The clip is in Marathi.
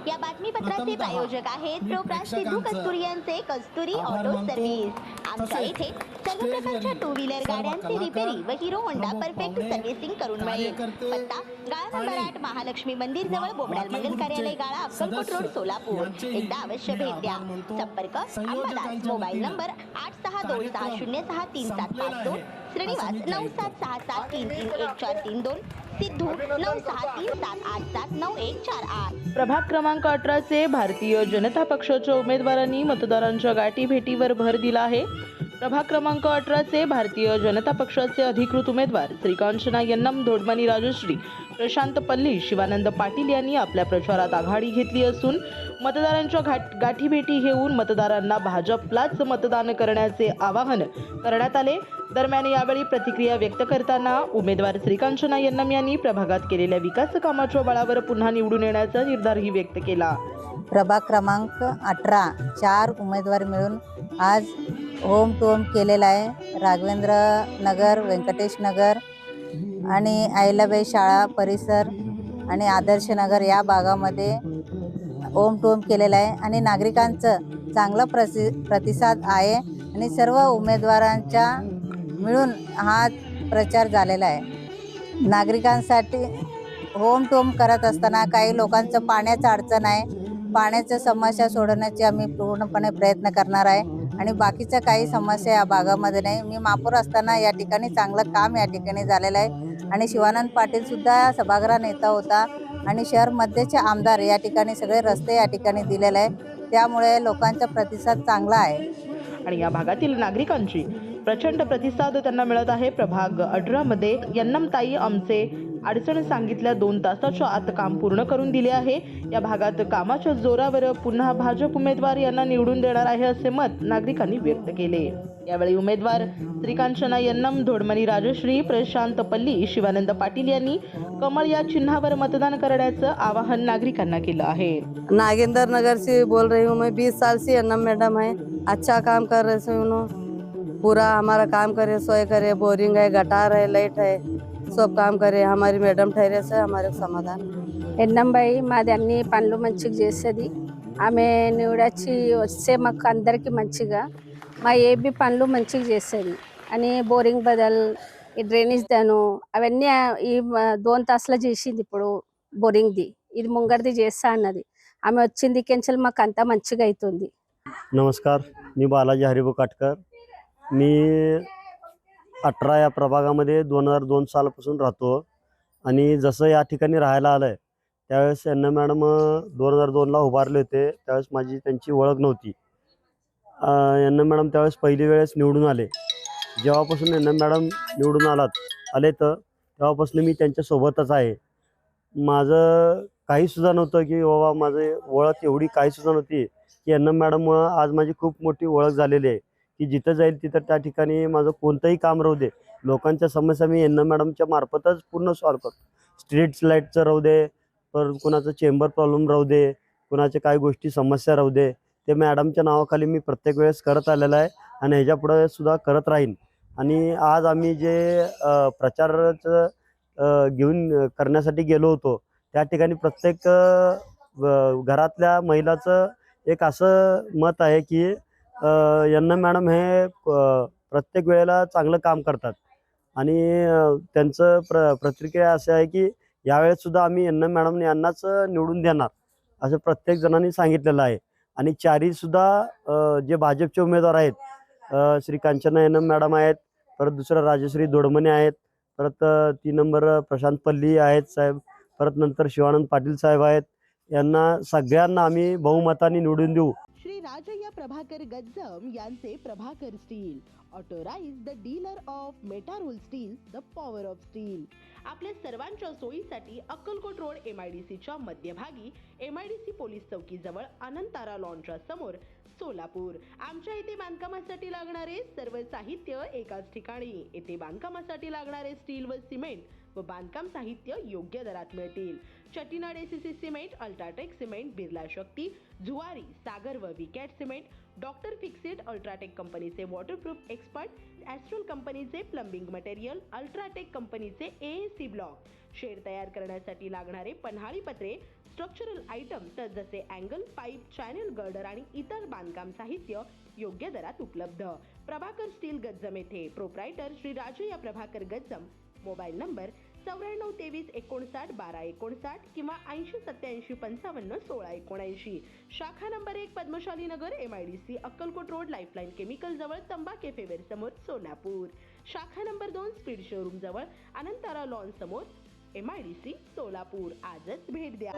या बातमीपत्राचे प्रायोजक आहेत प्रोप्रास सिद्धू कस्तुरी यांचे कस्तुरी ऑटो सर्व्हिस। आमच्या इथे सर्व प्रकारच्या टू व्हीलर गाड्यांचे रिपेरी व हिरो होंडा परफेक्ट सर्व्हिसिंग करून मिळेल। पत्ता गाळा नंबर 8 महालक्ष्मी मंदिर जवळ बोमडाल मंगल कार्यालय गाळा अक्कलकोट रोड सोलापूर। एकदा अवश्य भेट द्या। संपर्क अंबादास, मोबाईल नंबर 8626063752, श्रीनिवास 9766331432, सिद्धू 9637879148। प्रभाग क्रमांक 18 चे भारतीय जनता पक्षाच्या उमेदवारांनी मतदारांच्या गाठीभेटीवर भर दिला आहे। प्रभाग क्रमांक 18 चे भारतीय जनता पक्षाचे अधिकृत उमेदवार श्री कांचना यन्नम, धोडमनी राजश्री, प्रशांत पल्ली, शिवानंद पाटील यांनी आपल्या प्रचारात आघाडी घेतली असून मतदारांच्या गाठीभेटी घेऊन मतदारांना भाजपलाच मतदान करण्याचे आवाहन करण्यात आले। दरम्यान यावेळी प्रतिक्रिया व्यक्त करताना उमेदवार श्री कांचना यन्नम यांनी प्रभागात केलेल्या विकास कामाच्या बळावर पुन्हा निवडून येण्याचा निर्धारही व्यक्त केला। प्रभाग क्रमांक 18 4 उमेदवार मिळून आज होम टू होम केलेला आहे। राघवेंद्र नगर, व्यंकटेश नगर आणि अहिल्याबाई शाळा परिसर आणि आदर्श नगर या भागामध्ये होम टू होम केलेला आहे आणि नागरिकांचं चांगला प्रतिसाद आहे आणि सर्व उमेदवारांच्या मिळून हा प्रचार झालेला आहे। नागरिकांसाठी होम टू होम करत असताना काही लोकांचं पाण्याचं अडचण आहे, पाण्याच्या समस्या सोडवण्याची आम्ही पूर्णपणे प्रयत्न करणार आहे आणि बाकीच्या काही समस्या या भागामध्ये नाही। मी महापौर असताना या ठिकाणी चांगलं काम या ठिकाणी झालेलं आहे आणि शिवानंद पाटील सुद्धा सभागृह नेता होता आणि शहर मध्यचे आमदार या ठिकाणी सगळे रस्ते या ठिकाणी दिलेले आहे, त्यामुळे लोकांचा प्रतिसाद चांगला आहे आणि या भागातील नागरिकांची प्रचंड प्रतिसाद त्यांना मिळत आहे। प्रभाग 18 मध्ये यन्नमताई आमचे अडचण सांगितल्या 2 तासाच्या आत काम पूर्ण करून दिले आहे। या भागात कामाच्या जोरावर पुन्हा भाजप उमेदवार यांना निवडून देणार आहे असे मत नागरिकांनी व्यक्त केले। यावेळी उमेदवार श्री कांचना यन्नम, धोडमनी राजश्री, प्रशांत पल्ली, शिवानंद पाटील यांनी कमळ या चिन्हावर मतदान करण्याचं आवाहन नागरिकांना केलं आहे। नागेंद्र नगर से बोल रही हूँ मैं। 20 साल से यन्नम मैडम है, अच्छा काम कर रहे से उन्होंने पूरा हमारा काम करे, सोए करे, बोरिंग है, गटार है, लाइट है, सब काम करे। हमारी मैडम ठहरे से हमारे समाधान ఎన్నంబాయి మాది అన్ని పనులు మంచిగా చేసేది ఆమె నివడచ్చి వస్తే మాకు అందరికీ మంచిగా మా ఏబీ పనులు మంచిగా చేసేది అని బోరింగ్ బదల్ ఈ డ్రైనేజ్ దాను అవన్నీ ఈ 2 తాసులో చేసింది। ఇప్పుడు బోరింగ్ది ఇది ముంగడిది చేస్తా అన్నది ఆమె వచ్చింది కెంచల్ మాకు అంతా మంచిగా అవుతుంది। नमस्कार, मी बालाजी हरिभाऊ काटकर। मी 18 या प्रभागामध्ये 2002 सालापासून राहतो आणि जसं या ठिकाणी राहायला आलं आहे त्यावेळेस यांना मॅडम 2002ला उभारले होते, त्यावेळेस माझी त्यांची ओळख नव्हती। यांना मॅडम त्यावेळेस पहिली वेळेस निवडून आले। जेव्हापासून यांना मॅडम निवडून आले तर तेव्हापासून मी त्यांच्यासोबतच आहे। माझं काहीसुद्धा नव्हतं की बाबा माझी ओळख एवढी काहीसुद्धा नव्हती की यांना मॅडममुळं आज माझी खूप मोठी ओळख झालेली आहे की जिथं जाईल तिथं त्या ठिकाणी माझं कोणतंही काम राहू दे, लोकांच्या समस्या मी यांना मॅडमच्या मार्फतच पूर्ण सॉल्व करतो। स्ट्रीट लाईटचं राहू दे, पर कुणाचं चेंबर प्रॉब्लेम राहू दे, कुणाच्या काही गोष्टी समस्या राहू दे, ते मॅडमच्या नावाखाली मी प्रत्येक वेळेस करत आलेला आहे आणि ह्याच्यापुढे सुद्धा करत राहीन। आणि आज आम्ही जे प्रचाराचं घेऊन करण्यासाठी गेलो होतो त्या ठिकाणी प्रत्येक घरातल्या महिलाचं एक असं मत आहे की यांना मॅडम हे प्रत्येक वेळेला चांगलं काम करतात आणि त्यांचं प्रतिक्रिया असं आहे की यावेळेस सुद्धा आम्ही यांना मॅडम यांनाच निवडून देणार असं प्रत्येक जणांनी सांगितलेलं आहे। आणि चारही सुद्धा जे भाजपचे उमेदवार आहेत, श्री कांचना यन्नम मॅडम आहेत, परत दुसरा राजश्री धोडमनी आहेत, परत 3 नंबर प्रशांत पल्ली आहेत साहेब, परत नंतर शिवानंद पाटील साहेब आहेत। यांना सगळ्यांना आम्ही बहुमताने निवडून देऊ। श्री राजय्या प्रभाकर गज्जम यांचे Prabhakar steel, authorised dealer of Metarol steel, the power of steel. आपल्या सर्वांच्या सोयीसाठी अक्कलकोट रोड MIDCच्या मध्यभागी MIDC पोलीस चौकी जवळ अनंतारा लॉनच्या समोर सोलापूर। आमच्या इथे बांधकामासाठी लागणारे सर्व साहित्य एकाच ठिकाणी। येथे बांधकामासाठी लागणारे स्टील व सिमेंट व बांधकाम साहित्य योग्य दरात मिळतील। Chettinad ACC cement, UltraTech cement, Birla Shakti, Zuari, Sagar व Vicat cement, doctor fixit, UltraTech कंपनीचे वॉटरप्रूफ एक्सपर्ट, ॲस्ट्रल कंपनीचे प्लंबिंग मटेरियल, अल्ट्राटेक कंपनीचे AAC ब्लॉक, शेड तयार करण्यासाठी लागणारे पन्हाळी पत्रे, स्ट्रक्चरल आयटम तर जसे अँगल, पाईप, चॅनल, गर्डर आणि इतर बांधकाम साहित्य योग्य दरात उपलब्ध. प्रभाकर स्टील गज्जम येथे. Proprietor Shri Rajayya Prabhakar Gajjam. Mobile number 9423591259 किंवा 8087551679. शाखा नंबर 1, पद्मशाली नगर, MIDC, Akkalkot road, lifeline chemical जवळ, तंबा केफे वेर समोर, सोलापूर. शाखा नंबर 2, स्पीड शोरूम जवळ, अनंतारा लॉन समोर, MIDC, सोलापूर. आजच भेट द्या.